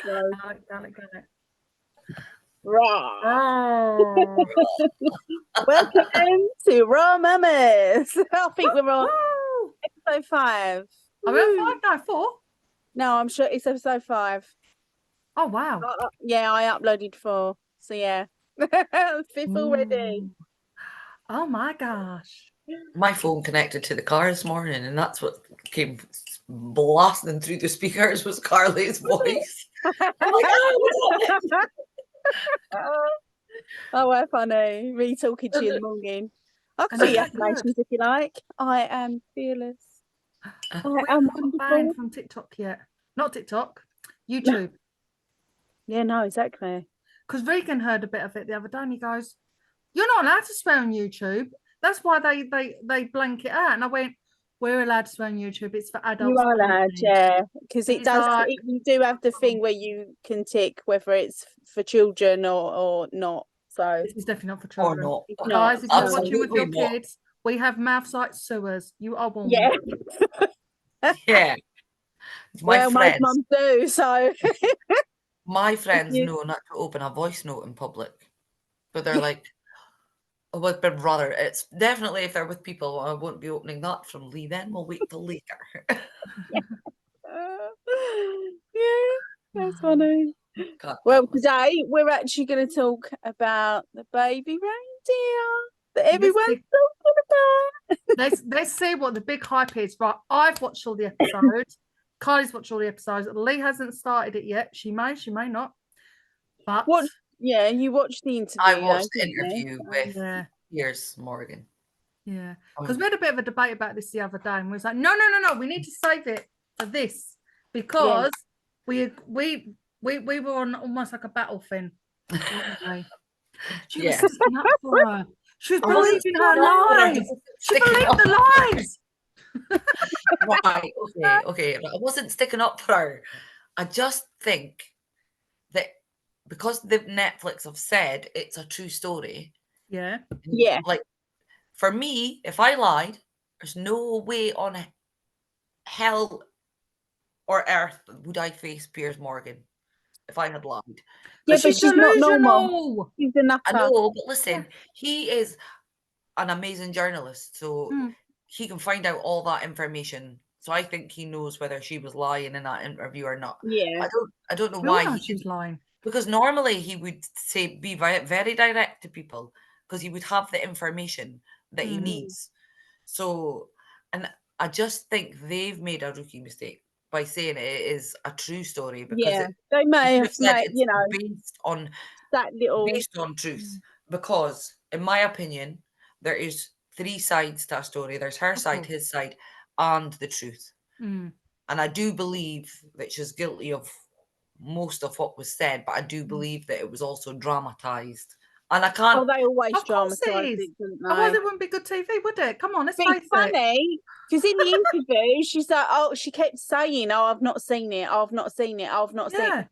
Got it. Right. Oh. Welcome to Raw Mamas. I think we're on episode 5. Are we on 5 now? 4? No, I'm sure it's episode 5. Oh, wow. Yeah, I uploaded 4. So, yeah. 5th already. Oh, my gosh. My phone connected to the car this morning, and that's what came blasting through the speakers was Carly's voice. I'm like, oh, oh, we're funny. Me talking to you in the morning. I can see your affirmations if you like. I am fearless. I am wonderful. Banned from TikTok yet. Not TikTok, YouTube. Yeah, no, exactly. Because Regan heard a bit of it the other day and he goes, "You're not allowed to swear on YouTube. That's why they blank it out." And I went, "We're allowed to swear on YouTube. It's for adults." You are allowed, yeah. Because it does, like, you do have the thing where you can tick whether it's for children or not. So this is definitely not for children. or not. Guys, if you're watching with your Absolutely kids, we have mouth sight sewers. You are warned. yeah. Yeah. Well, most mums do, so. My friends know not to open a voice note in public, but they're like, oh, with Big Brother, it's definitely if they're with people, I won't be opening that from Lee then. We'll wait till later. Yeah, that's funny. Well, today we're actually going to talk about the baby reindeer that everyone's talking about. Let's see what the big hype is. Right, I've watched all the episodes. Kylie's watched all the episodes. Lee hasn't started it yet. She may not. But yeah, you watched the interview. I watched the interview with Piers Morgan. Yeah, because we had a bit of a debate about this the other day, and we was like, no, we need to save it for this because we were on almost like a battle thing. She was sticking up for her. She was believing her lies. She believed the lies. Right, okay. I wasn't sticking up for her. I just think that because the Netflix have said it's a true story. Yeah. Like, for me, if I lied, there's no way on hell or earth would I face Piers Morgan if I had lied. Yeah, but she's not normal. She's a nutter. I know, but listen, he is an amazing journalist, so he can find out all that information. So I think he knows whether she was lying in that interview or not. Yeah. I don't know why she's lying. Because normally he would be very direct to people because he would have the information that he needs. So, and I just think they've made a rookie mistake by saying it is a true story because they may have said it's based on that little based on truth. Because in my opinion, there is 3 sides to a story. There's her side, his side, and the truth. And I do believe that she's guilty of most of what was said, but I do believe that it was also dramatized. And I can't. Oh, they always dramatize it, don't they? Otherwise, it wouldn't be good TV, would it? Come on, let's face it. It's funny because in the interview, she's like, "Oh," she kept saying, "Oh, I've not seen it. I've not seen it. I've not seen it."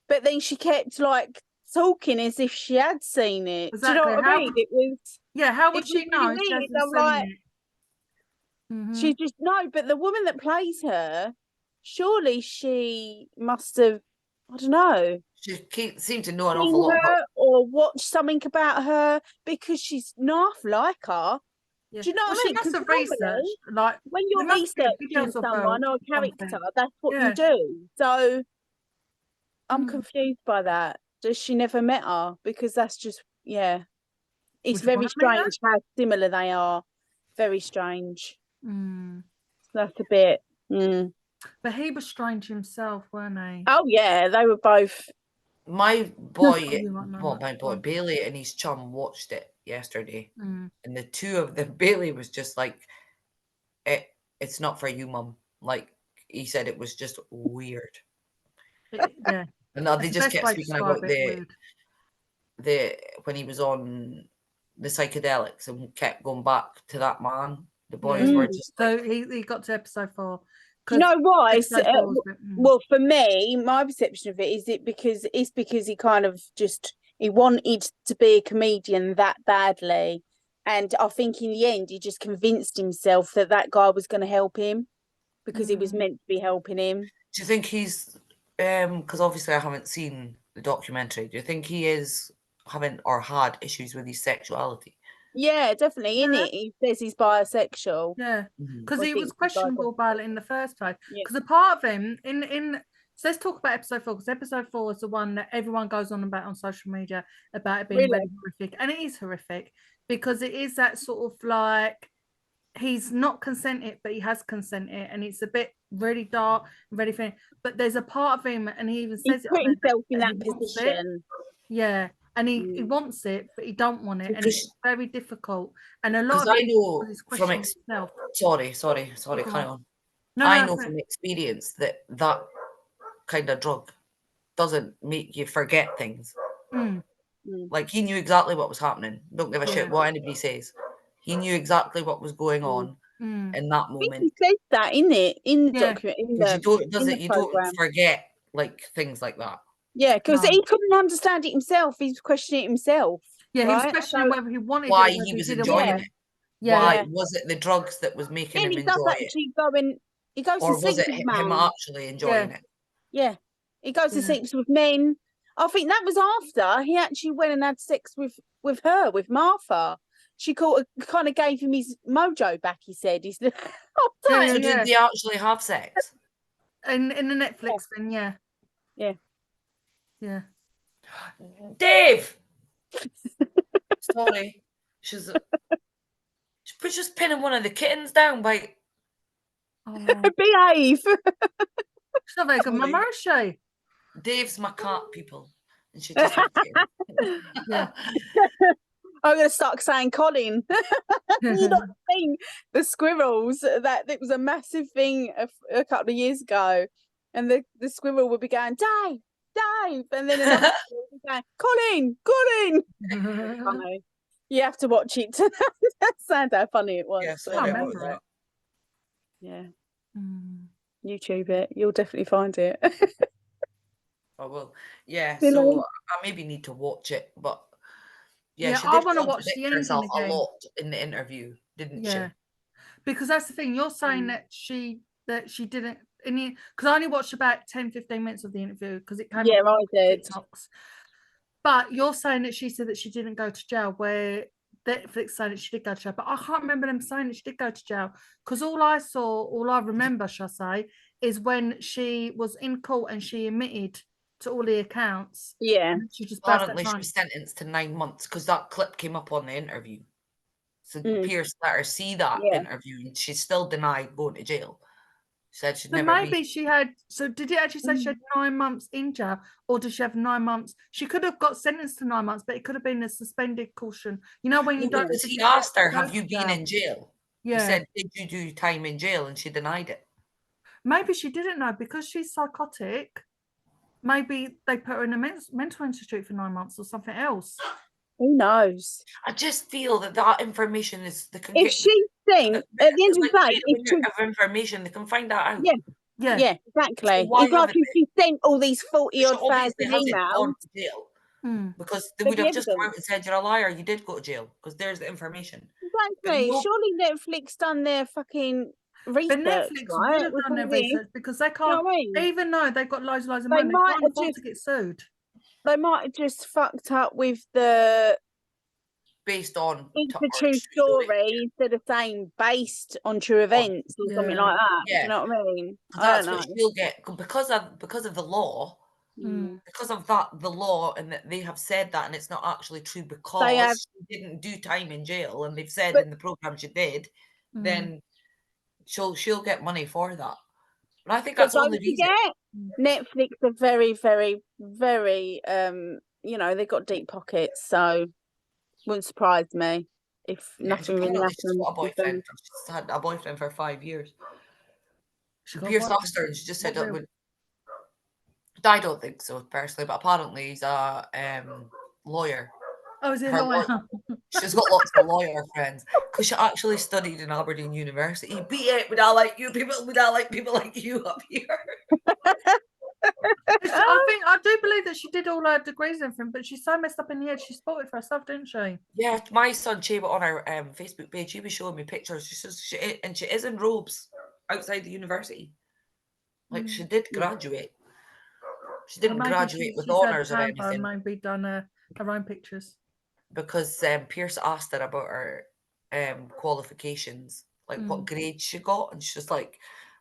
But then she kept like talking as if she had seen it. Exactly. Do you know what I mean? It was. How would she know? She hasn't seen it. She just but the woman that plays her, surely she must have. I don't know. She seemed to know an awful lot about or watch something about her because she's not like her. Yeah. Do you know what I mean? She must have researched. Like when you're researching someone or a character, that's what you do. So I'm confused by that. Does she never met her? Because that's just it's very strange how similar they are. Very strange. That's a bit. But he was strange himself, weren't he? Oh yeah, they were both. My boy, Bailey and his chum watched it yesterday, and the two of them, Bailey was just like, "It's not for you, Mum." Like he said, it was just weird. Yeah, and they just kept speaking about the when he was on the psychedelics and kept going back to that man. The boys were just so he got to episode 4. You know why? Well, for me, my perception of it is because he kind of he wanted to be a comedian that badly, and I think in the end he just convinced himself that guy was going to help him because he was meant to be helping him. Do you think he's because obviously I haven't seen the documentary, do you think he is having or had issues with his sexuality? Yeah, definitely. In it, he says he's bisexual. Yeah, because Or he was thinks he's questionable bisexual. about it in the first place. Yeah. Because a part of him in so let's talk about episode 4, because episode 4 is the one that everyone goes on about on social media about it being Really? really horrific, and it is horrific because it is that sort of like he's not consented, but he has consented, and it's a bit really dark, really thin. But there's a part of him, and he even He says it put on there, himself in that that he wants it. position. Yeah, and he Mm. wants it, but he don't want it, and Because- it's very difficult. And a lot Because of I it know is from questioning himself. sorry, Go carry on. on. No, I no, know no. from experience that that kind of drug doesn't make you forget things. Mm. Like, he knew exactly what was happening. Don't give a shit Yeah. what anybody says. He knew exactly what was going on in that I think moment. he says that in it, in the Yeah. document, in Because the you don't program. forget like things like that. Yeah, because No. he couldn't understand it himself. He was questioning it himself. Yeah, he was right? questioning whether he wanted Why it, or whether he was didn't enjoying want it. Yeah. Why Yeah. was it the drugs that was making And him he does enjoy it? actually go and he goes Or to was sleep it with him man. actually enjoying it? Yeah, he goes to Yeah. sleep with men. I think that was after he actually went and had sex with her, with Martha. She kind of gave him his mojo back. He said, "He's Yeah, So did they actually have sex? in the Netflix thing, yeah. Yeah. Yeah. Dave! Sorry. She's just pinning one of the kittens down by... Oh, behave." she's not very good mama, is she? Dave's my cat, people. And she just... Yeah. I'm going to start saying Colin. You not seen the squirrels? That it was a massive thing a couple of years ago, and the squirrel would be going, "Dave, Dave," and then another squirrel would be going, "Colin, Colin." Funny. You have to watch it to understand how funny it was. Yeah, but I sorry remember about it. yeah, Mm. YouTube it. You'll definitely find it. I will. Yeah, You so know? I maybe need to watch it, but yeah, Yeah, she I did want to watch the contradict ending herself a again. lot in the interview, didn't Yeah, she? because that's the thing. You're saying that she didn't, because I only watched about 10-15 minutes of the interview because it came Yeah, up I on did. TikToks. But you're saying that she said that she didn't go to jail, where Netflix saying that she did go to jail. But I can't remember them saying that she did go to jail, because all I remember, shall I say, is when she was in court and she admitted to all the accounts. Yeah. And she just passed that Apparently she time. was sentenced to 9 months because that clip came up on the interview. So Piers let her see that interview and she still denied going to jail. She said she'd So never maybe she had. So did it actually say she had 9 months in jail, or does she have 9 months? She could have got sentenced to 9 months, but it could have been a suspended caution. You know, when you don't. Because he asked her, go "Have to you been jail. in jail?" Yeah. He said, "Did you do time in jail?" And she denied it. Maybe she didn't know because she's psychotic. Maybe they put her in a mental institute for 9 months or something else. Who knows? I just feel that information is If she think at the end of the day, when you have information, they can find that out. Yeah, exactly. So why It's like haven't if she sent all these 40-odd She obviously thousand hasn't emails. gone to jail because they would have just come out and said, "You're a liar. You did go to jail," because there's the information. Exactly. Surely Netflix done their fucking research, But Netflix right? would have done their research because they can't, You know what I mean? even though they've got loads of They money, they might can't have afford just- to get sued. They might have just fucked up with the based on it's a true story instead of saying based on true events or something like that. Yeah. Do you know what I mean? That's what she'll get because of the law. Mm. Because of that, the law, and that they have said that, and it's not actually true because she didn't do time in jail, and they've said in the program she did. Then she'll get money for that. And I think that's the only reason. Netflix are very, very, very. You know, they've got deep pockets, so wouldn't surprise me if nothing really happened. She's got a boyfriend. She's had a boyfriend for 5 years. Piers asked her, and she just said that would. I don't think so personally, but apparently he's a lawyer. Oh, is he a lawyer? She's got lots of lawyer friends because she actually studied in Aberdeen University. Beat it, we don't like you people. We don't like people like you up here. I do believe that she did all her degrees and everything, but she's so messed up in the head. She spotted for herself, didn't she? Yeah, my son Chaba on her Facebook page, he was showing me pictures. She says she is in robes outside the university. Like she did graduate. She didn't maybe graduate with she's had honours or Canva anything. and maybe done her own pictures. Because Pierce asked her about her qualifications, like what grade she got, and she's like,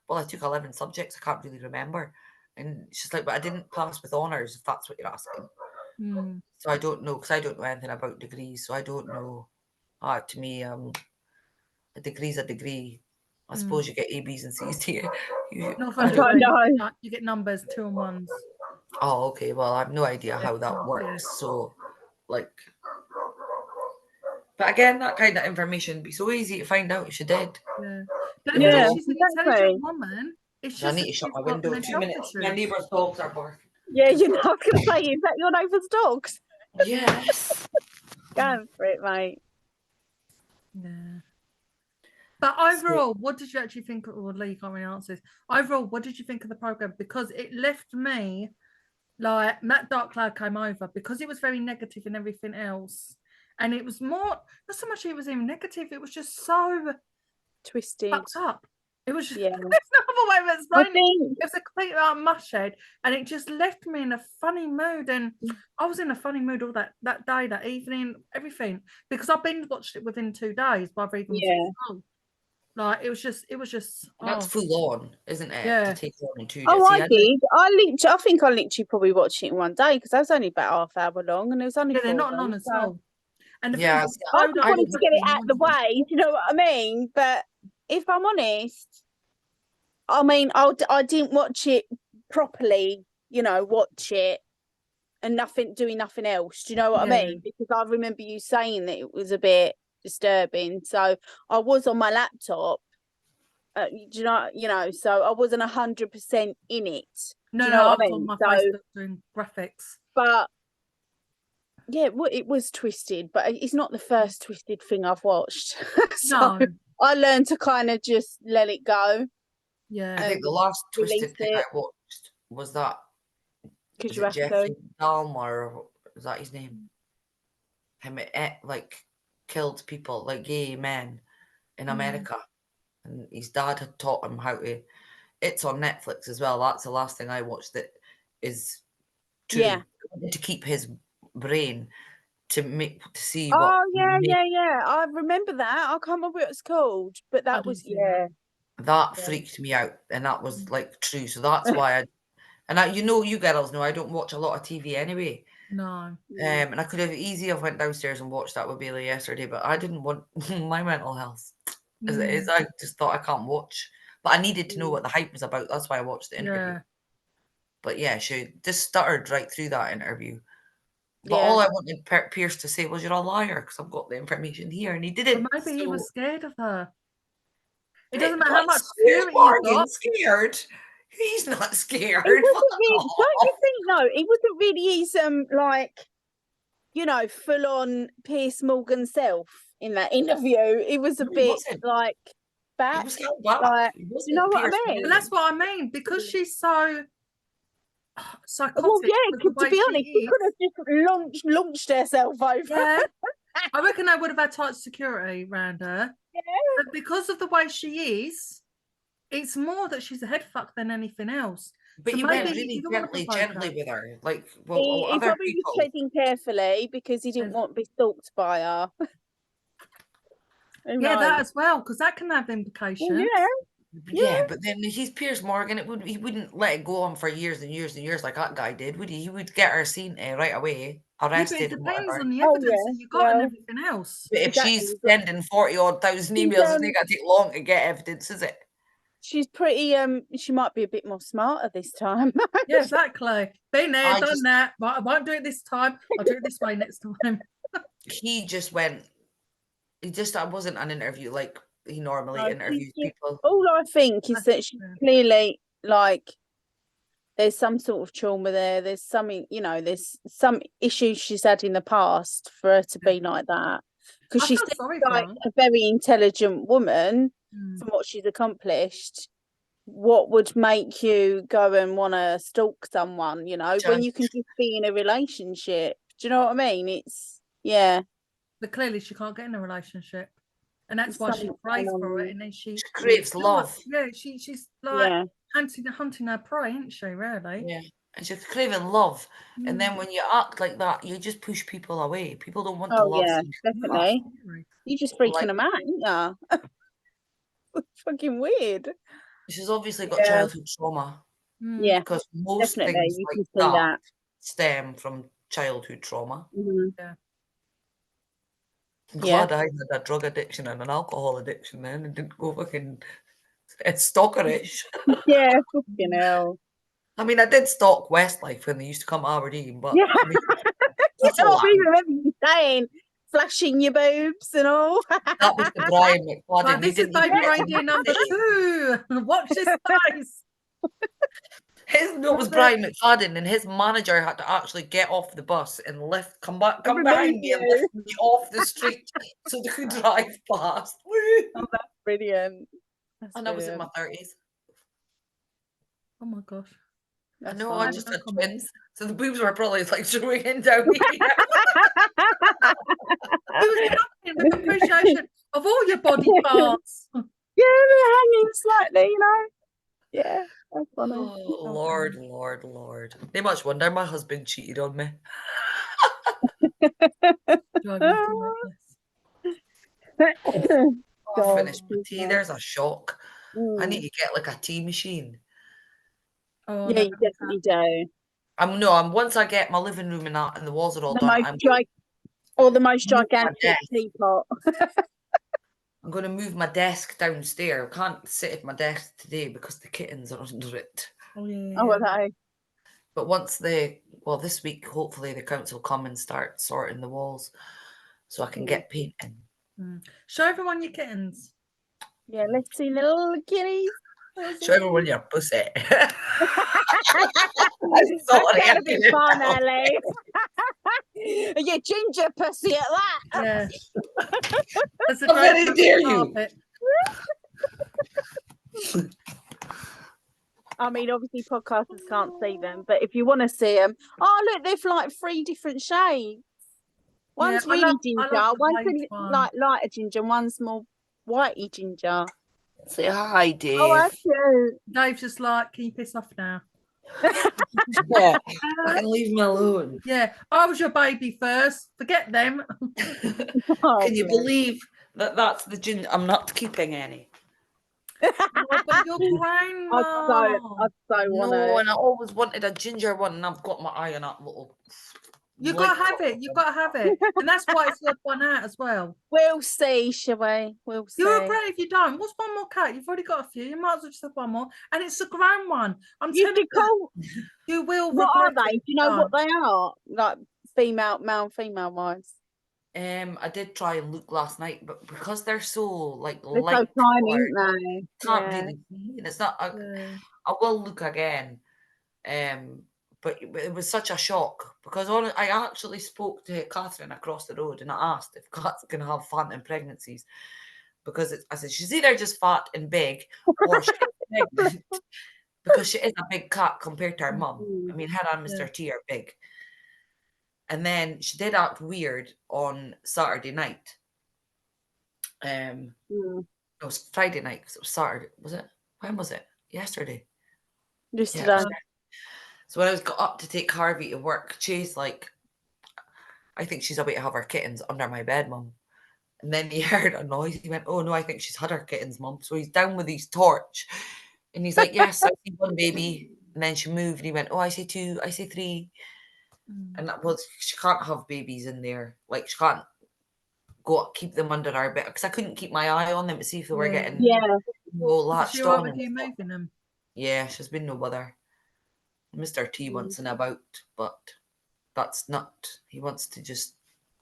well, I took 11 subjects, I can't really remember. And she's like, but I didn't pass with honours, if that's what you're asking. So I don't know, because I don't know anything about degrees, so I don't know. To me, a degree's a degree. I suppose you get A, B's and C's here. Not for a degree. You get numbers, 2 and 1s. Oh, okay. Well, I have no idea how that works. Yeah. So, like, but again, that kind of information would be so easy to find out if she did. Yeah. But she's an intelligent woman. It's just I need to shut my window. 2 minutes. My neighbour's dogs are barking. Yeah, you're not going to say, is that your neighbour's dogs? Yes. Go for it, mate. Yeah. But overall, what did you actually think? Well, Lee, you can't really answer this. Overall, what did you think of the program? Because it left me like Matt Darkcloud came over because it was very negative and everything else, and it was more not so much it was even negative. It was just so twisted, fucked up. It was just there's no other way of explaining. It was a complete mushhead, and it just left me in a funny mood. And I was in a funny mood all that day, that evening, everything, because I binge watched it within 2 days by even like it was just that's full on, isn't it? Yeah. To take on in 2 days. I did. I think I literally probably watched it in 1 day because that was only about half hour long, and it was only they're not long at all. And the I just wanted to get it out of the way. Do you know what I mean? But if I'm honest, I mean, I didn't watch it properly. You know, watch it and doing nothing else. Do you know what I mean? Because I remember you saying that it was a bit disturbing. So I was on my laptop. Do you know? So I wasn't 100% in it. No, do you know I what was I mean? on my Facebook doing graphics. But yeah, it was twisted, but it's not the first twisted thing I've watched. So no. I learned to kind of just let it go. Yeah, I think the last twisted thing I watched was that. Is it Jeffrey Dahmer? Is that his name? Him like killed people, like gay men in America, and his dad had taught him how to. It's on Netflix as well. That's the last thing I watched that is true. Yeah. To keep his brain to see what. Oh yeah. I remember that. I can't remember what it's called, but that was That freaked me out, and that was like true. So that's why you girls know I don't watch a lot of TV anyway. No. And I could have easily have went downstairs and watched that with Bailey yesterday, but I didn't want my mental health as it is. I just thought I can't watch, but I needed to know what the hype was about. That's why I watched the interview. But yeah, she just stuttered right through that interview. But all I wanted Piers to say was, "You're a liar," because I've got the information here, and he didn't. But maybe he was scared of her. It doesn't matter how much security you got. Scared. He's not scared. Don't you think? No, it wasn't really his full on Piers Morgan self in that interview. It was a bit like back. Like, you know what I mean? But that's what I mean, because she's so psychotic. Well, to be honest, she could have just launched herself over. Yeah. I reckon I would have had tight security around her. Yeah. But because of the way she is, it's more that she's a head fuck than anything else. But he went really gently with her. Like, well, he probably was treading carefully because he didn't want to be stalked by her. That as well, because that can have implications. Yeah, but then he's Piers Morgan. He wouldn't let it go on for years and years and years like that guy did, would he? He would get her seen right away, arrested. But it depends on the evidence that you got and everything else. But if she's sending 40,000 emails, it's not gonna take long to get evidence, is it? She's pretty. She might be a bit more smarter this time. Yeah, exactly. Been there, done that. But I won't do it this time. I'll do it this way next time. He just went. That wasn't an interview like he normally interviews people. All I think is that she's clearly there's some sort of trauma there. There's something, there's some issues she's had in the past for her to be like that. Because she's like a very intelligent woman from what she's accomplished. What would make you go and want to stalk someone, when you can just be in a relationship? Do you know what I mean? But clearly she can't get in a relationship. And that's why she prays for it. And then she craves love. Yeah, she's like hunting her prey, isn't she, really? Yeah. and she's craving love. And then when you act like that, you just push people away. People don't want to Oh love. yeah, definitely. You're just freaking Like- them out, aren't you? Fucking weird. She's obviously got childhood trauma. Yeah, Because most definitely. things You like can see that. stem from childhood trauma. Mhm. I'm Yeah. glad I had a drug addiction and an alcohol addiction then and didn't go fucking stalkerish. Yeah, fucking hell. I mean, I did stalk Westlife when they used to come to Aberdeen, but Yeah. I mean, that's You a know, lie. we remember you saying, flashing your boobs and all. That was the Brian McFadden. Right, this is Baby Reindeer number 2. Watch this space. It was Brian McFadden, and his manager had to actually get off the bus and come behind me and lift me off the street so they could drive past. Woo! Oh, that's brilliant. And I was in my 30s. Oh my gosh. I know, funny. I just had twins. So the boobs were probably like showing in down here. It was nothing with appreciation of all your body parts. Yeah, they're hanging slightly, you know. Yeah, that's funny. Oh, Lord. They much wonder my husband cheated on me. Driving me Oh, I God, finished my tea. There's a shock. I need Mm. to get like a tea machine. Oh, Yeah, you definitely do. Once I get my living room and that and the walls are all The done, most gigantic teapot. I'm going to move my desk downstairs. I can't sit at my desk today because the kittens are under it. Oh, yeah. Oh, are they? But this week, hopefully the council come and start sorting the walls so I can get painting. Show everyone your kittens. Yeah, let's see little kitties. Show everyone your pussy. That's a bit fun, Ellie. Your ginger pussy at that. Yeah. That's a How great very dare you? carpet. I mean, obviously podcasters can't see them, but if you want to see them, oh look, they've like 3 different shades. One's I really love ginger, the one's beige one. like lighter ginger, and one's more whitey ginger. Say hi, Dave. Oh, that's cute. Dave's just like, can you piss off now? Yeah, I can leave me alone. Yeah, I was your baby first. Forget them. Oh, Can you believe that that's the ginger? I'm not keeping any. Oh, but you're grown, I'd so want No, to. and I always wanted a ginger one, and I've got my eye on that little. You got to have it. You got to have it. And that's why it's the odd one out as well. We'll see, shall we? We'll see. You're great if you don't. What's one more cat? You've already got a few. You might as well just have one more. And it's a grown one. I'm telling you, you will. What are regret they? it Do you know what they are? Like male and female wise. I did try and look last night, but because they're so like They're light, so tiny, colored, aren't they? can't Yeah. really see. And it's not. Yeah. I will look again. But it was such a shock because I actually spoke to Catherine across the road and I asked if cats can have phantom pregnancies because I said she's either just fat and big or she's pregnant because she is a big cat compared to her mum. I mean, her and Mr. T are big. And then she did act weird on Saturday night. It was Friday night because it was Saturday. Was it? When was it? Yesterday. Yesterday. Yeah, so when I got up to take Harvey to work, Chase I think she's about to have her kittens under my bed, Mum. And then he heard a noise. He went, "Oh no, I think she's had her kittens, Mum." So he's down with his torch, and he's like, "Yes, I see one baby." And then she moved, and he went, "Oh, I see 2, I see 3." And that was she can't have babies in there. Like she can't keep them under our bed because I couldn't keep my eye on them to see if they were getting latched on. With you moving them? Yeah, she's been no bother. Mr. T wants an about, but that's not. He wants to just.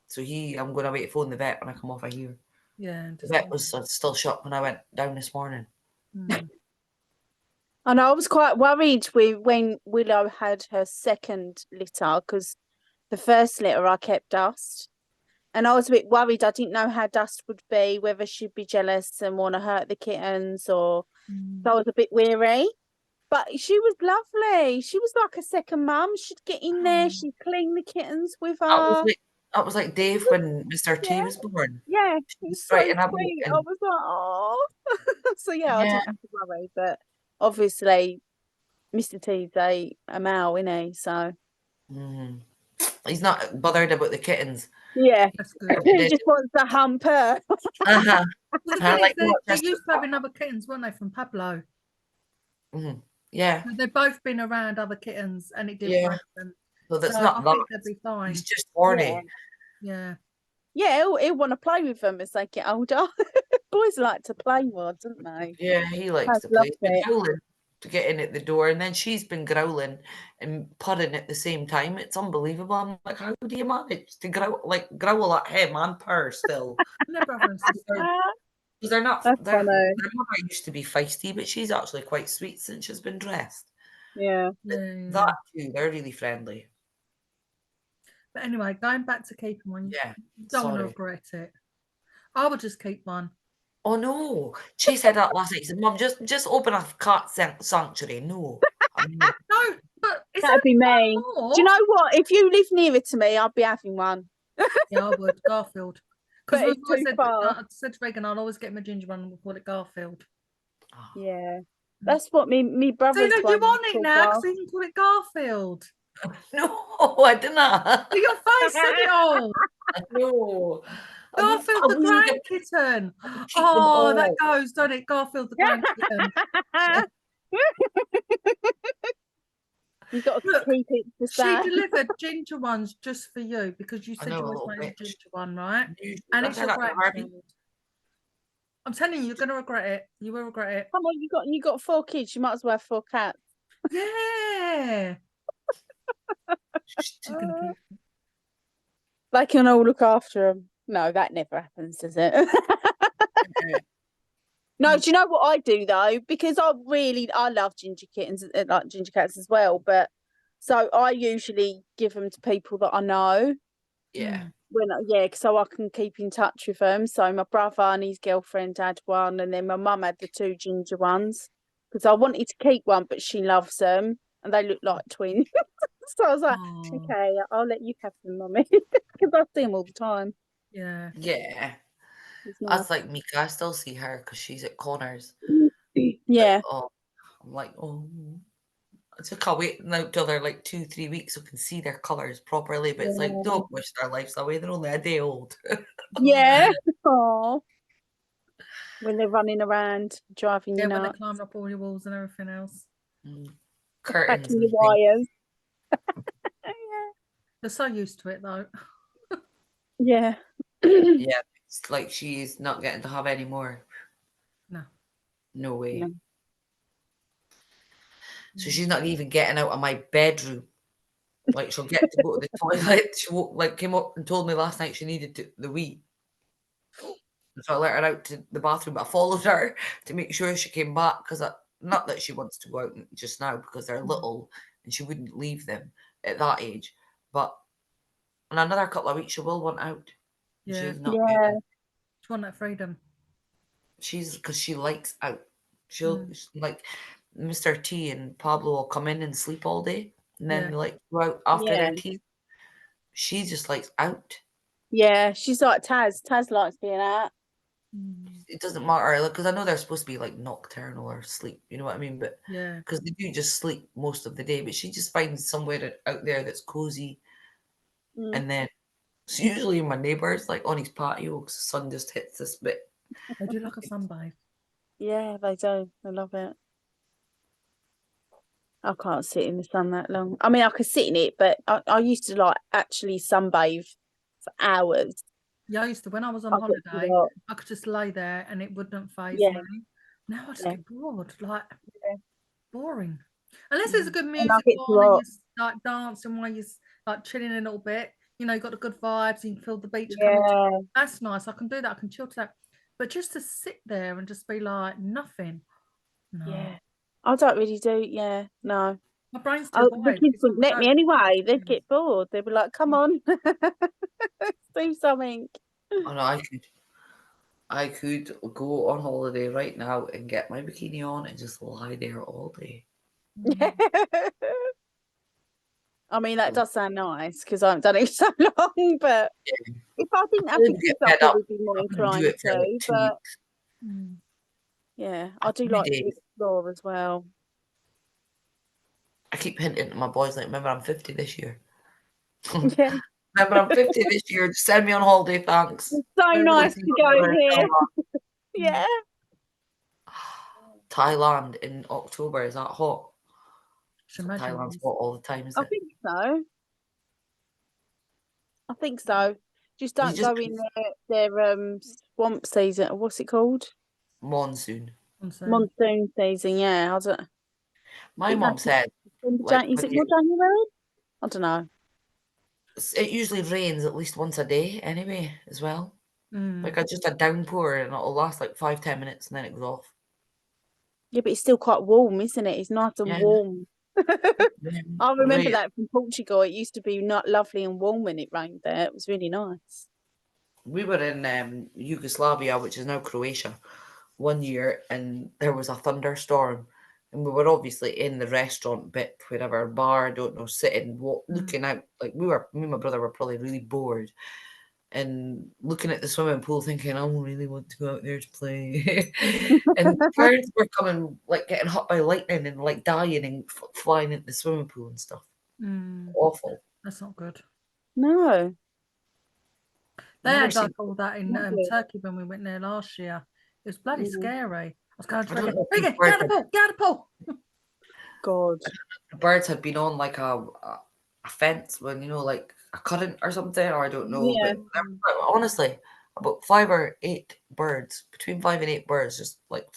So I'm going to wait to phone the vet when I come off of here. Yeah. The vet was still shut when I went down this morning. And I was quite worried when Willow had her second litter because the first litter I kept Dust. And I was a bit worried. I didn't know how Dust would be, whether she'd be jealous and want to hurt the kittens or... So I was a bit weary. But she was lovely. She was like a second mum. She'd get in there. She'd clean the kittens with her. That was like Dave when Mr. T was born. Yeah, it was so sweet. I was like, oh. So yeah, I didn't have to worry. But obviously, Mr. T's a male, isn't he? So he's not bothered about the kittens. yeah, That's good. he just wants to hump her. Uh-huh. Well, the I thing like is, they Rochester. used to having other kittens, weren't they, from Pablo? Yeah. So they've both been around other kittens, and it didn't Yeah. break them. So that's So not I that. think they'll be fine. He's just horny. Yeah. Yeah, he'll want to play with them as they get older. Boys like to play more, don't they? Yeah, he likes to play. He's been howling to get in at the door, and then she's been growling and purring at the same time. It's unbelievable. I'm like, how do you manage to growl at him and purr still? They're brother and sister. Because they're not. That's Their funny. mother used to be feisty, but she's actually quite sweet since she's been dressed. Yeah. That too, they're really friendly. But anyway, going back to keeping one, Yeah. you don't want to regret it. I would just keep one. Oh no, she said that last night. She said, "Mum, just open a cat sanctuary." No, No, but that'd be me. Do you know what? If you live nearer to me, I'd be having one. Yeah, I would. Garfield. But Because it's too far. I said to Reagan, I'll always get my ginger one and we'll call it Garfield. Yeah. That's what me brother's So you want it now because you can call it Garfield. No, I didn't. But your face said it all. No. Garfield the grand kitten. Oh, that goes, don't it? Garfield the grand kitten. You've got to keep it to She delivered ginger ones just for you because you said you always wanted a ginger one, right? And it's your grandchild. I'm telling you, you're going to regret it. You will regret it. Come on, you got 4 kids. You might as well have 4 cats. Yeah. They can all look after them. No, that never happens, does it? No, do you know what I do though? Because I love ginger kittens, like ginger cats as well. But so I usually give them to people that I know. Yeah. So I can keep in touch with them. So my brother and his girlfriend had one, and then my mum had the 2 ginger ones because I wanted to keep one, but she loves them and they look like twins. So I was like, okay, I'll let you have them, mummy, because I see them all the time. Yeah. Nice. That's like Mika. I still see her because she's at Connors. Yeah. But, I'm like, I just can't wait now till they're like 2-3 weeks so I can see their colours properly. But it's like, don't wish their lives away. They're only a day old. Yeah. Oh. When they're running around, driving you nuts. When they're climbing up all your walls and everything else. Curtains. And wires. They're so used to it though. Yeah. Yeah. It's like she's not getting to have any more. No way. No. So she's not even getting out of my bedroom. Like she'll get to go to the toilet. She came up and told me last night she needed the wee. So I let her out to the bathroom, but I followed her to make sure she came back because not that she wants to go out just now because they're little and she wouldn't leave them at that age. But in another couple of weeks she will want out. Yeah. She's not She want that freedom. Because she likes out. She'll like Mr. T and Pablo will come in and sleep all day and then go out after their tea. She just likes out. Yeah, she's like Taz. Taz likes being out. It doesn't matter because I know they're supposed to be like nocturnal or sleep, you know what I mean? But because they do just sleep most of the day, but she just finds somewhere out there that's cozy. And then it's usually my neighbours, like on his patio, because the sun just hits this bit. They do like a sunbathe. Yeah, they do. I love it. I can't sit in the sun that long. I mean, I could sit in it, but I used to like actually sunbathe for hours. Yeah, I used to. When I was on holiday, I could just lay there and it wouldn't faze me. Now I just get bored, like boring. Unless there's a good music on and you're like dancing while you're like chilling a little bit. You know, you got the good vibes and you feel the beach coming. That's nice. I can do that. I can chill to that. But just to sit there and just be like nothing. No. Yeah. I don't really do. Yeah. No. My brain's still the kids wouldn't let me anyway. They'd get bored. They'd be like, "Come on, do something." Oh no, I could go on holiday right now and get my bikini on and just lie there all day. I mean, that does sound nice because I haven't done it so long. But if I didn't have to keep up, I would be more inclined to. But yeah, I do like to explore as well. I keep hinting to my boys, like, remember I'm 50 this year. Yeah. Remember I'm 50 this year. Just send me on holiday, thanks. It's so nice to go here. Yeah. Thailand in October, is that hot? Thailand's it hot all the time, is I it? think so. I think so. Just don't just- go in their swamp season. What's it called? Monsoon. Monsoon season. Yeah. I don't. My mum said, like, Is it more January? I don't know. it usually rains at least once a day anyway, as well. Like, just a downpour, and it'll last like 5-10 minutes, and then it goes off. Yeah, but it's still quite warm, isn't it? It's nice and warm. I remember that from Portugal. It used to be not lovely and warm when it rained there. It was really nice. We were in Yugoslavia, which is now Croatia, one year, and there was a thunderstorm, and we were obviously in the restaurant bit, whatever bar, I don't know, sitting, looking out. Like, me and my brother were probably really bored, and looking at the swimming pool, thinking, I really want to go out there to play. And parents were coming, like, getting hit by lightning and like dying and flying into the swimming pool and stuff. Awful. That's not good. No. They had like all that in Turkey when we went there last year. It was bloody scary. I was going to get out of the pool. God. The birds had been on like a fence when, you know, like a current or something, or I don't know. Yeah. But honestly, about 5 or 8 birds, between 5 and 8 birds, just like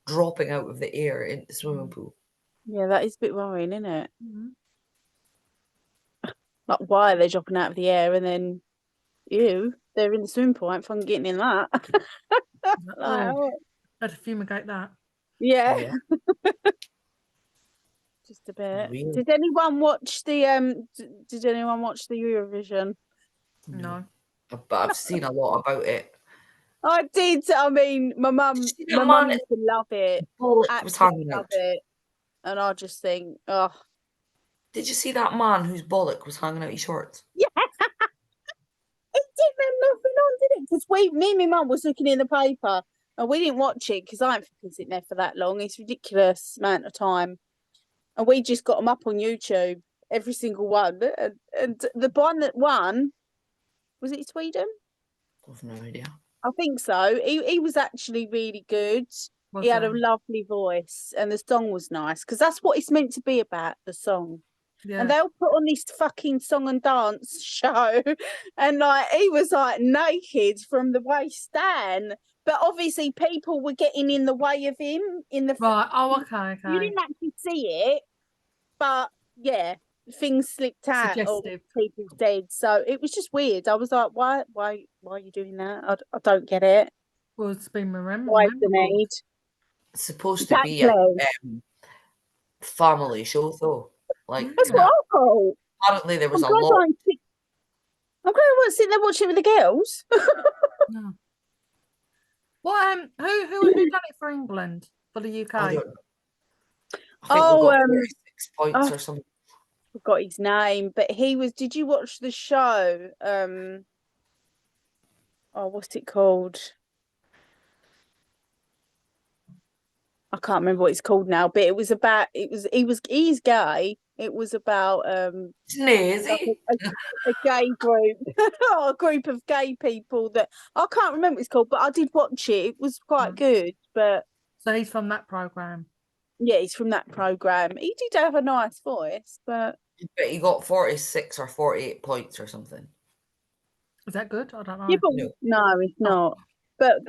dropping out of the air into the swimming pool. Yeah, that is a bit worrying, isn't it? Like, why are they dropping out of the air and then they're in the swimming pool? I ain't fucking getting in that. Had to fumigate that. Yeah. Just a bit. Weird. Did anyone watch the Eurovision? No. But I've seen a lot about it. I did. I mean, my mum used to love it. Was hanging out. And I just think, oh. Did you see that man whose bollock was hanging out his shorts? Yeah. It didn't have nothing on, did it? Because me and my mum was looking in the paper and we didn't watch it because I ain't fucking sitting there for that long. It's a ridiculous amount of time. And we just got them up on YouTube, every single one. And the one that won, was it Sweden? I've no idea. I think so. He was actually really good. He had a lovely voice and the song was nice because that's what it's meant to be about, the song. Yeah. And they'll put on this fucking song and dance show and like he was like naked from the waist down, but obviously people were getting in the way of him in the right. Oh, okay. You didn't actually see it, but yeah, things slipped out of people's dead. So it was just weird. I was like, why are you doing that? I don't get it. Well, it's been remembered. Why the need? It's supposed to be a family show, though. Like, that's what I thought. Apparently, there was a lot. I'm glad I wasn't sitting there watching it with the girls. No. What? Who done it for England, for the UK? I think we got 36 points or something. I forgot his name, but he was. Did you watch the show? What's it called? I can't remember what it's called now, but it was about. He's gay. It was about a gay group, a group of gay people that I can't remember what it's called, but I did watch it. It was quite good. But so he's from that program. Yeah, he's from that program. He did have a nice voice, but he got 46 or 48 points or something. Is that good? I don't know. Yeah, but no, it's not. But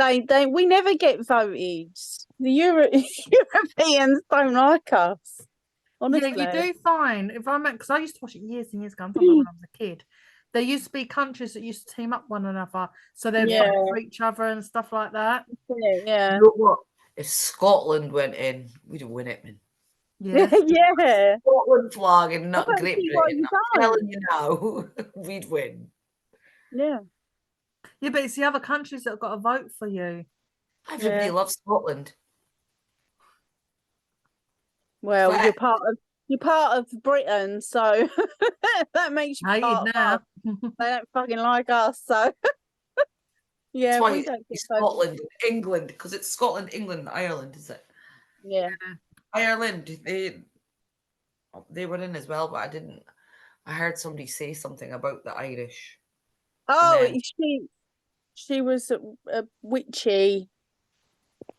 we never get voted. The Europeans don't like us. Honestly. Yeah, you do find, if I because I used to watch it years and years ago, I'm talking about when I was a kid. There used to be countries that used to team up one another, so they'd fight for each other and stuff like that. Yeah. You know what? If Scotland went in, we'd win it, man. Yeah. Yeah. Scotland flag and not Great Britain. I'm telling you now, we'd win. Yeah. Yeah, but it's the other countries that have got to vote for you. Everybody loves Scotland. Well, you're part of Britain, so that makes you part of us. They don't fucking like us, so yeah, we don't get Scotland, England, because it's Scotland, England, and Ireland, is it? Yeah. Ireland, they were in as well, but I didn't. I heard somebody say something about the Irish. Oh, then, she was a witchy,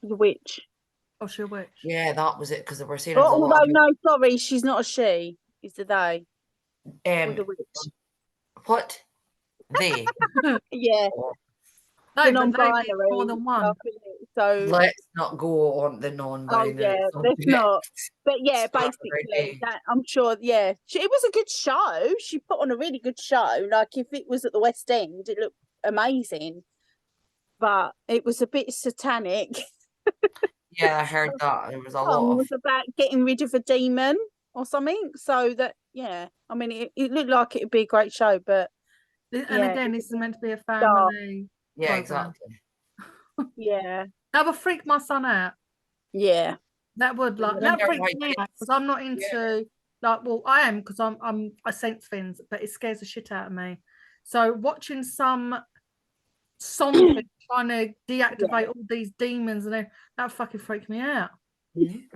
the witch. Oh, she's a witch. yeah, that was it, because they were saying it was a Although, lot. no, sorry, she's not a she. It's a they. With a witch. What? They? Yeah. No, The but they non-binary. need more than one. So Let's not go on the oh non-binary. yeah, let's not. But yeah, Start the basically, right that, I'm sure. Yeah, it was a good show. She put on a really good show. Like if it was at the West End, it looked amazing. But it was a bit satanic. Yeah, I heard that. There was a It lot of. was about getting rid of a demon or something. So that, yeah, I mean, it looked like it would be a great show, but And yeah, again, this is meant to be a dark. family Yeah, program. exactly. Yeah, That would freak my son out. yeah. That would When that they're freaks like me out kids. because I'm not into like, well, I am because I sense things, but it scares the shit out of me. So watching some something trying to deactivate all these demons and that fucking freaked me out. Me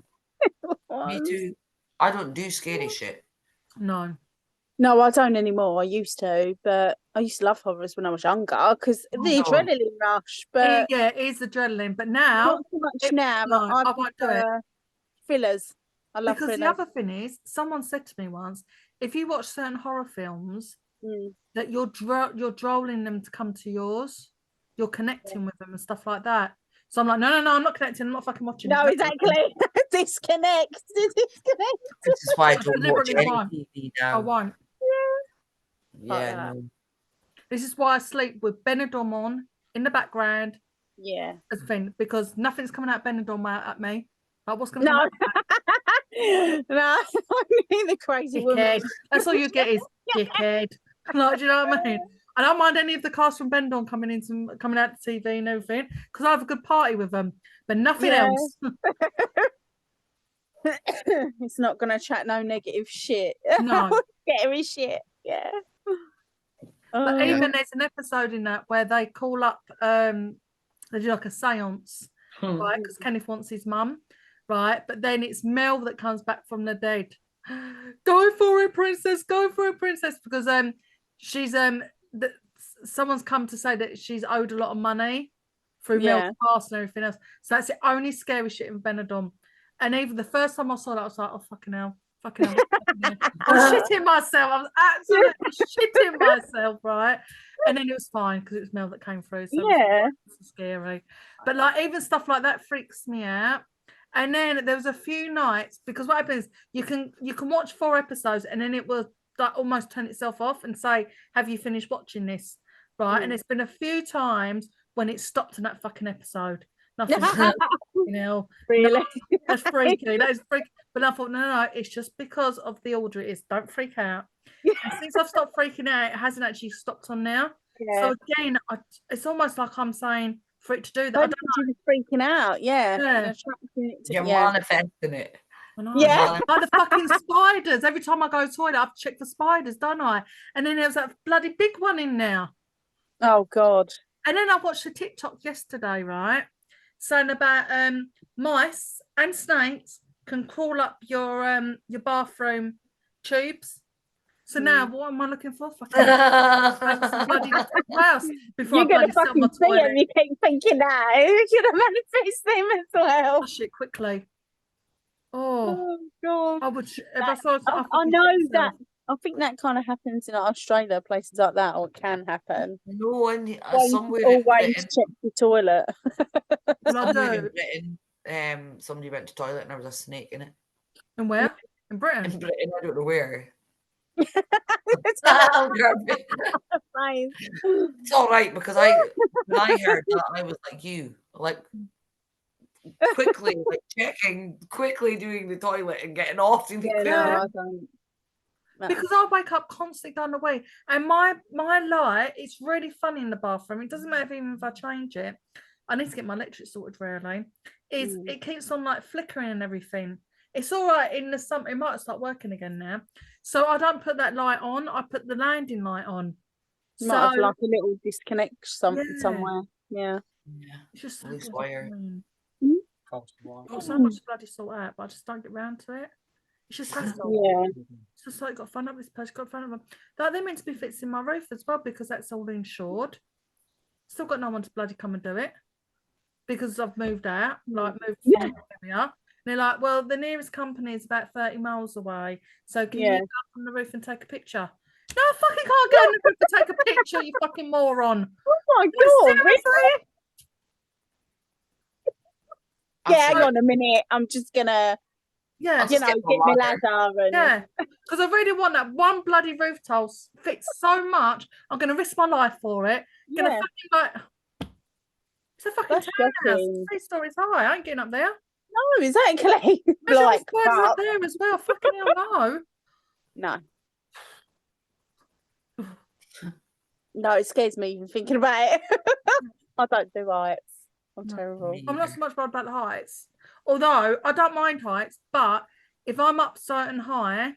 too. I don't do scary shit. No. No, I don't anymore. I used to, but I used to love horrors when I was younger because the adrenaline rush. But yeah, it is adrenaline. But now, not so much now. No, I won't do it. Thrillers. I love Because thrillers. the other thing is, someone said to me once, if you watch certain horror films, that you're drolling them to come to yours, you're connecting with them and stuff like that. So I'm like, no, I'm not connecting. I'm not fucking watching. No, exactly. Disconnect. This is why I don't watch any won't. TV now. I won't. Yeah, no. This is why I sleep with Benidorm on in the background. Yeah. As thing, because nothing's coming out Benidorm out at me. Like what's going to come out? No, I'm the crazy woman. That's all you get is dickhead. Like, do you know what I mean? I don't mind any of the cast from Benidorm coming out to TV and everything because I have a good party with them, but nothing else. It's not gonna chat no negative shit. No. Scary shit. Yeah. But even there's an episode in that where they call up they do like a seance, right? Because Kenneth wants his mum, right? But then it's Mel that comes back from the dead. Go for it, princess, go for it, princess, because she's someone's come to say that she's owed a lot of money through Mel's past and everything else. So that's the only scary shit in Benidorm. And even the first time I saw that, I was like, oh fucking hell. I was shitting myself. I was absolutely shitting myself, right? And then it was fine because it was Mel that came through. So it was scary. But like even stuff like that freaks me out. And then there was a few nights because what happens, you can watch 4 episodes and then it will like almost turn itself off and say, have you finished watching this? Right. And it's been a few times when it stopped in that fucking episode. Nothing. You know, really? No, that's freaky. That is freaky. But I thought, no, it's just because of the order it is. Don't freak out. And since I've stopped freaking out, it hasn't actually stopped on now. Yeah. So again, it's almost like I'm saying for it to do that. I don't know. Freaking out, yeah. You're manifesting it. Yeah, like the fucking spiders. Every time I go to the toilet, I've checked for spiders, don't I? And then there was that bloody big one in there. Oh God! And then I watched a TikTok yesterday, right, saying about mice and snakes can crawl up your bathroom tubes. So now, what am I looking for? Fucking bloody house before you're gonna fucking see them. You keep thinking that you're gonna manifest them as well. Shit, quickly. Oh God! I would. I know that. I think that kind of happens in Australia, places like that, or it can happen. No, and somewhere always check the toilet. Somewhere in Britain, somebody went to the toilet and there was a snake in it. And where? In Britain? In Britain, I don't know where. It's all right because when I heard that, I was like you, like quickly, like checking, quickly doing the toilet and getting off. No, I don't. Because I wake up constantly down the way, and my light, it's really funny in the bathroom. It doesn't matter even if I change it. I need to get my electric sorted really. It keeps on like flickering and everything. It's all right in the summer. It might start working again now. So I don't put that light on. I put the landing light on. You might have like a little disconnect somewhere. Yeah. It's just loose wire. Got so much bloody sort out, but I just don't get round to it. It's just hassle. It's just like, got to find out this place, got to find out. Like, they're meant to be fixing my roof as well because that's all insured. Still got no one to bloody come and do it because I've moved out, like moved from the area. And they're like, well, the nearest company is about 30 miles away. So can you go up on the roof and take a picture? No, I fucking can't go on the roof and take a picture, you fucking moron. Oh my God. Seriously? Yeah, hang on a minute. I'm just gonna, I'll you just know, get get my my ladder. ladder and Yeah, because I really want that one bloody roof tile fits so much. I'm going to risk my life for it. Gonna fucking like, it's a fucking That's townhouse, shocking. 3 stories high. I ain't getting up there. No, exactly. Imagine Like, the spiders up there as well. Fucking hell, no. No, it scares me even thinking about it. I don't do heights. I'm terrible. I'm not so much worried about the heights. Although I don't mind heights, but if I'm up certain high,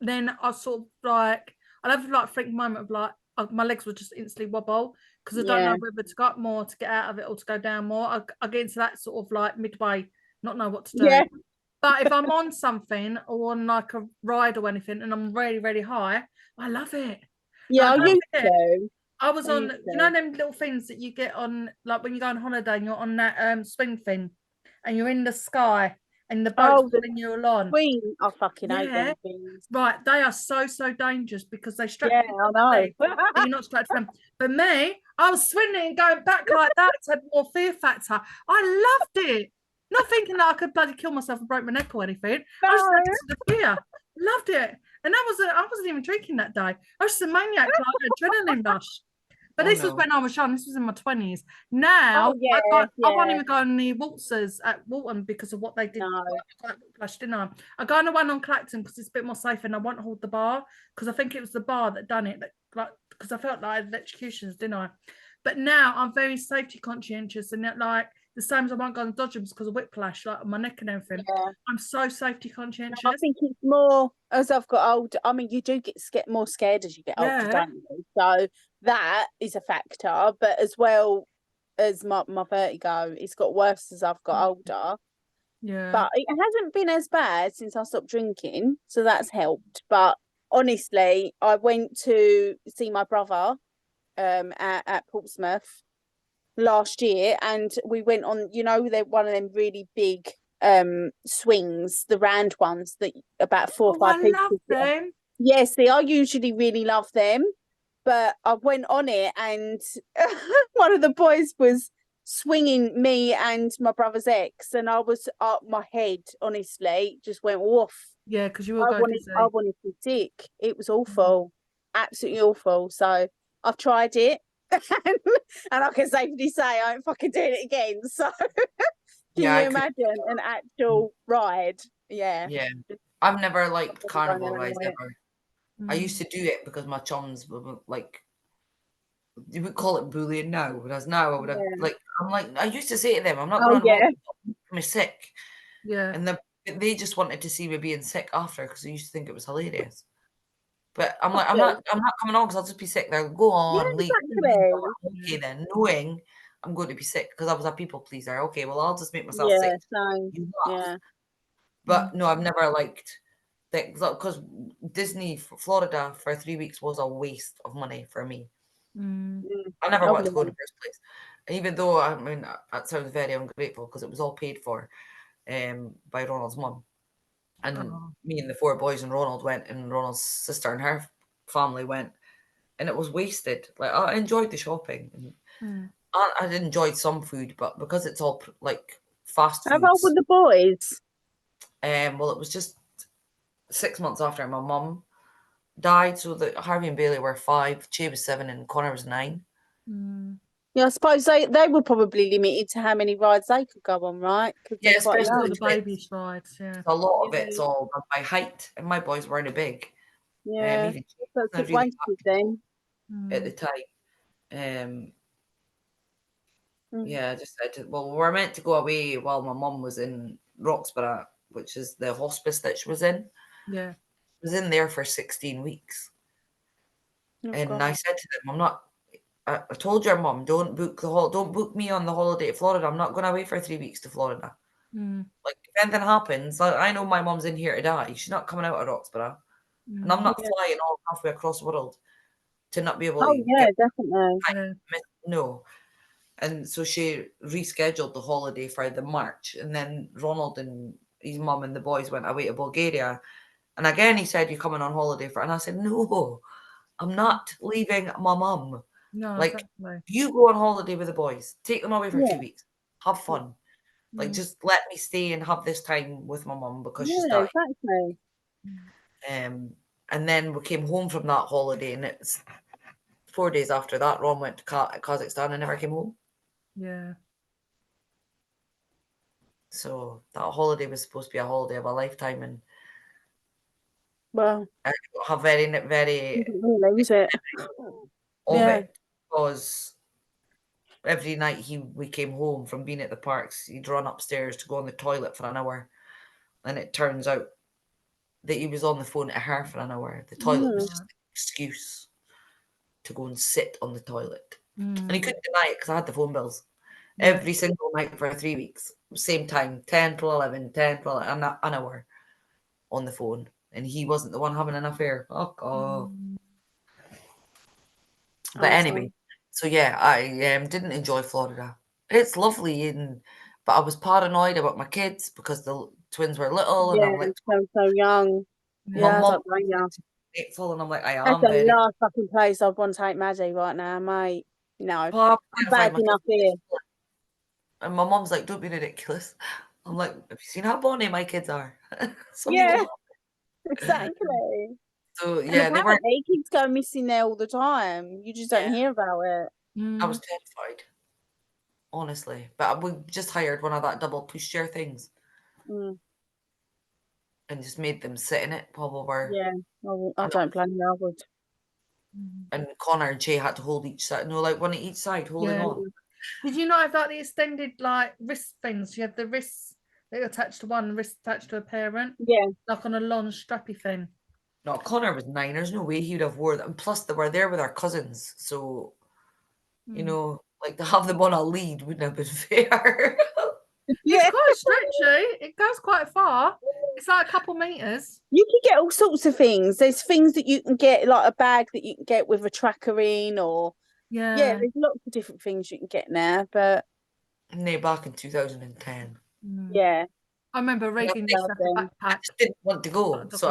then I sort of like, I'll have like a freak moment of like, my legs would just instantly wobble because I don't know whether to go up more to get out of it or to go down more. I get into that sort of like midway, not know what to do. Yeah. But if I'm on something or on like a ride or anything and I'm really, really high, I love it. Yeah, Like, I used to. I was on, you know, them little things that you get on, like when you go on holiday and you're on that swing thing and you're in the sky and the boat's pulling you along. I fucking hate them things. Right, they are so dangerous because they strap you I know. and you're not strapped to them. But me, I was swinging and going back like that to have more fear factor. I loved it. Not thinking that I could bloody kill myself and break my neck or anything. I was just to the fear. Loved it. And I wasn't even drinking that day. I was just a maniac, like adrenaline rush. But this was when I was young. This was in my 20s. Now, I won't even go on the waltzers at Walton because of what they did. Didn't I? I go on the one on Clacton because it's a bit more safe and I won't hold the bar because I think it was the bar that done it. Because I felt like I had electrocutions, didn't I? But now I'm very safety conscientious and like the same as I won't go on dodgems because of whiplash, like on my neck and everything. I'm so safety conscientious. I think it's more as I've got older. I mean, you do get more scared as you get older, don't you? So that is a factor, but as well as my vertigo, it's got worse as I've got older. Yeah. But it hasn't been as bad since I stopped drinking, so that's helped. But honestly, I went to see my brother at Portsmouth last year, and we went on, you know, they're one of them really big swings, the round ones that about 4 or 5 people. I love them. Yes, I usually really love them, but I went on it and one of the boys was swinging me and my brother's ex, and I was up, my head honestly just went woof. Yeah, because you were I wanted to be sick. It was awful, absolutely awful. So I've tried it and I can safely say I ain't fucking doing it again. So can you imagine an actual ride? Yeah. I've never liked carnival rides ever. I used to do it because my chums were like, you would call it bullying now, whereas now I would have I used to say to them, I'm not going to make me sick. Yeah. And they just wanted to see me being sick after because they used to think it was hilarious. But I'm like, I'm not coming on because I'll just be sick. They'll go on, leave. Okay, then knowing I'm going to be sick because I was a people pleaser. Okay, well I'll just make myself sick. But no, I've never liked that because Disney Florida for 3 weeks was a waste of money for me. I never wanted to go in the first place, even though I mean that sounds very ungrateful because it was all paid for by Ronald's mum. And me and the 4 boys and Ronald went, and Ronald's sister and her family went, and it was wasted. Like I enjoyed the shopping, and I enjoyed some food, but because it's all like fast foods. How old were the boys? Well, it was just 6 months after my mum died, so that Harvey and Bailey were 5, Che was 7, and Connor was 9. Yeah, I suppose they were probably limited to how many rides they could go on, right? Yeah, especially the baby rides. Yeah, a lot of it's all done by height, and my boys weren't big. Yeah, so it's wasted then. At the time. Yeah, I just said, well, we were meant to go away while my mum was in Roxburgh, which is the hospice that she was in. Yeah. She was in there for 16 weeks. And I said to them, I told your mum, don't book me on the holiday to Florida. I'm not going away for 3 weeks to Florida. Like, if anything happens, like, I know my mum's in here to die. She's not coming out of Roxburgh. And I'm not flying all halfway across the world to not be able to yeah, get definitely. no. And so she rescheduled the holiday for the March. And then Ronald and his mum and the boys went away to Bulgaria. And again, he said, "You're coming on holiday for," and I said, "No, I'm not leaving my mum. No, Like, exactly. you go on holiday with the boys, take them away for Yeah. 2 weeks, have fun. Like, just let me stay and have this time with my mum because she's Yeah, dying." exactly. And then we came home from that holiday, and it's 4 days after that, Ron went to Kazakhstan and never came home. Yeah. So that holiday was supposed to be a holiday of a lifetime, and Well, I have very, very you didn't really lose it. of Yeah. it because every night we came home from being at the parks, he'd run upstairs to go on the toilet for an hour, and it turns out that he was on the phone to her for an hour. The toilet was just an excuse to go and sit on the toilet, and he couldn't deny it because I had the phone bills every single night for 3 weeks, same time, 10 till 11, 10 till 11, an hour on the phone, and he wasn't the one having an affair. Oh God. But anyway, so yeah, I didn't enjoy Florida. It's lovely, but I was paranoid about my kids because the twins were little, and Yeah, I'm like, so young. my Yeah, I mum don't blame you. was hateful, and I'm like, I That's am the very. last fucking place I'd want to take Maddie right now, mate. No, Pop, I'm trying to find bad my enough kids. here. And my mum's like, "Don't be ridiculous." I'm like, "Have you seen how bonny my kids are?" Some Yeah, people. exactly. So And yeah, they weren't. apparently kids go missing there all the time. You just don't hear about it. I was terrified, honestly. But we just hired one of that double pushchair things Mm, and just made them sit in it while we were. yeah, I don't blame you. I would. And Connor and Shay had to hold each side. No, like one at each side, holding on. Did you not have like the extended like wrist things? You had the wrists that are attached to one, the wrist attached to a parent. Yeah. Like on a long strappy thing. No, Connor was 9. There's no way he would have wore them. And plus, they were there with our cousins, so you know, like to have them on a lead wouldn't have been fair. It's quite stretchy. It goes quite far. It's like a couple meters. You can get all sorts of things. There's things that you can get, like a bag that you can get with a tracker in, or there's lots of different things you can get now. But No, back in 2010. yeah, I remember Reagan used to have a I backpack. just didn't want to go, so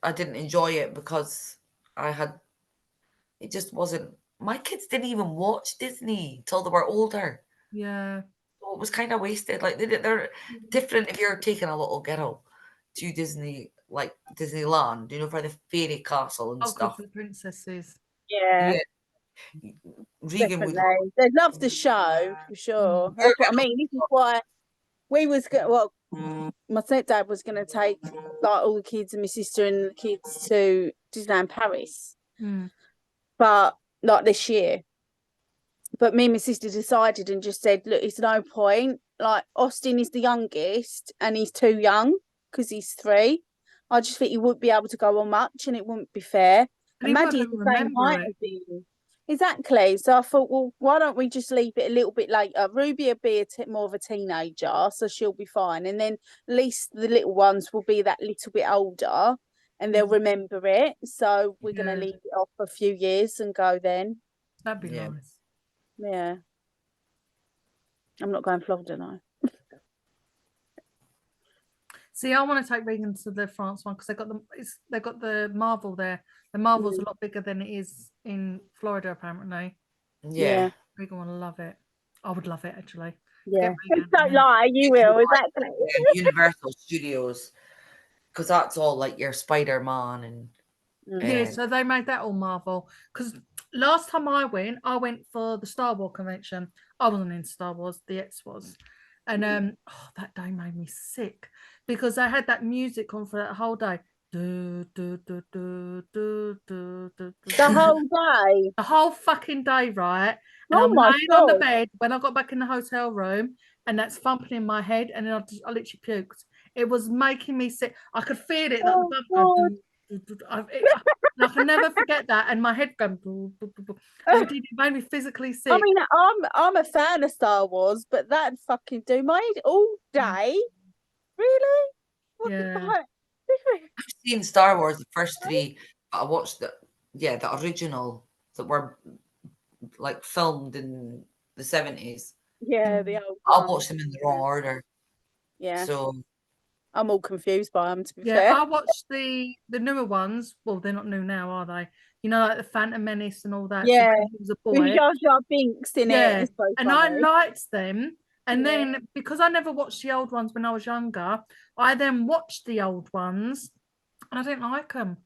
I didn't enjoy it because it just wasn't. My kids didn't even watch Disney till they were older. Yeah. So it was kind of wasted. Like they're different if you're taking a little girl to Disney, like Disneyland, for the fairy castle and stuff. For the princesses. yeah. Regan would. Definitely. They love the show for sure. That's what I mean. This is why we was my stepdad was gonna take like all the kids and my sister and the kids to Disneyland Paris. But not this year. But me and my sister decided and just said, look, it's no point. Like Austin is the youngest and he's too young because he's 3. I just think he wouldn't be able to go on much and it wouldn't be fair. And Maddie's the same height as him. Exactly. So I thought, well, why don't we just leave it a little bit later? Ruby will be more of a teenager, so she'll be fine. And then at least the little ones will be that little bit older and they'll remember it. So we're going to leave it off for a few years and go then. That'd be nice. Yeah. I'm not going Florida now. See, I want to take Regan to the France one because they got the Marvel there. The Marvel's a lot bigger than it is in Florida, apparently. Yeah. Regan will love it. I would love it actually. Yeah. Don't lie, you will. Exactly. Universal Studios, because that's all like your Spider-Man and. Yeah, so they made that all Marvel. Because last time I went for the Star Wars convention. I wasn't in Star Wars, the X was. And that day made me sick because they had that music on for that whole day. The whole day? The whole fucking day, right? And Oh I'm my laying God. on the bed when I got back in the hotel room and that's thumping in my head and then I literally puked. It was making me sick. I could feel it. Oh, God. I can never forget that, and my head going. And it made me physically sick. I mean, I'm a fan of Star Wars, but that'd fucking do my head all day. Really? What the fuck? I've seen Star Wars, the first 3, but I watched the original that were like filmed in the 70s. Yeah, the old I'll ones. watch them in the wrong order. Yeah. So I'm all confused by them, to be fair. I watched the newer ones. Well, they're not new now, are they? You know, like the Phantom Menace and all that. Yeah. So he was a boy. Jar Jar Binks in it. It's so and funny. I liked them. And then because I never watched the old ones when I was younger, I then watched the old ones, and I didn't like them.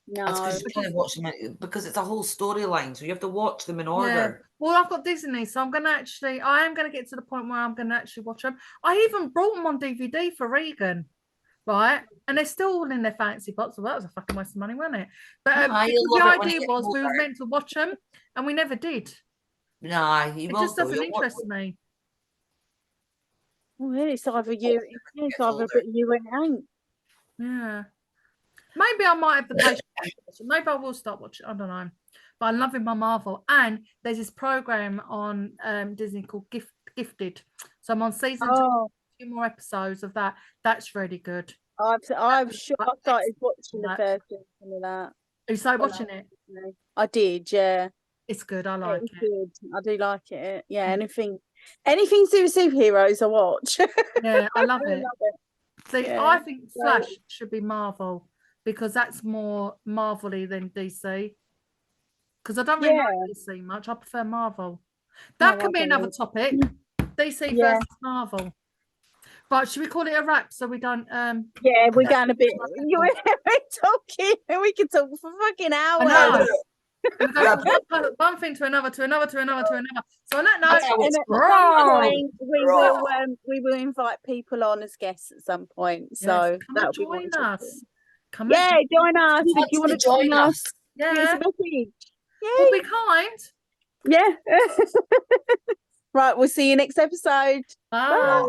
No, that's because you can't watch them because it's a whole storyline, so you have to watch them in order. Yeah. Well, I've got Disney, so I am going to get to the point where I'm going to actually watch them. I even brought them on DVD for Regan, right? And they're still all in their fancy pots. So that was a fucking waste of money, wasn't it? But the idea was we were meant to watch them, and we never did. Nah, it just doesn't interest me. Well, it's either you, it's either a bit you and Hank. Yeah. Maybe I might have the patience. Maybe I will start watching. I don't know. But I'm loving my Marvel. And there's this program on Disney called Gifted. So I'm on season 2 more episodes of that. That's really good. I started watching the first season of that. You started watching it? I did, yeah. It's good. I like it. Good. I do like it. Yeah, anything to do with superheroes, I watch. Yeah, I love it. See, I think Flash should be Marvel because that's more Marvel-y than DC. Because I don't really like DC much. I prefer Marvel. That could be another topic. DC versus Marvel. But should we call it a wrap so we don't yeah, we're going a bit we're talking and we can talk for fucking hours. One thing to another. So on that note, we will invite people on as guests at some point. So that'll join us. Join us if you want to join us. Yeah. We'll be kind. Yeah. Right, we'll see you next episode. Bye.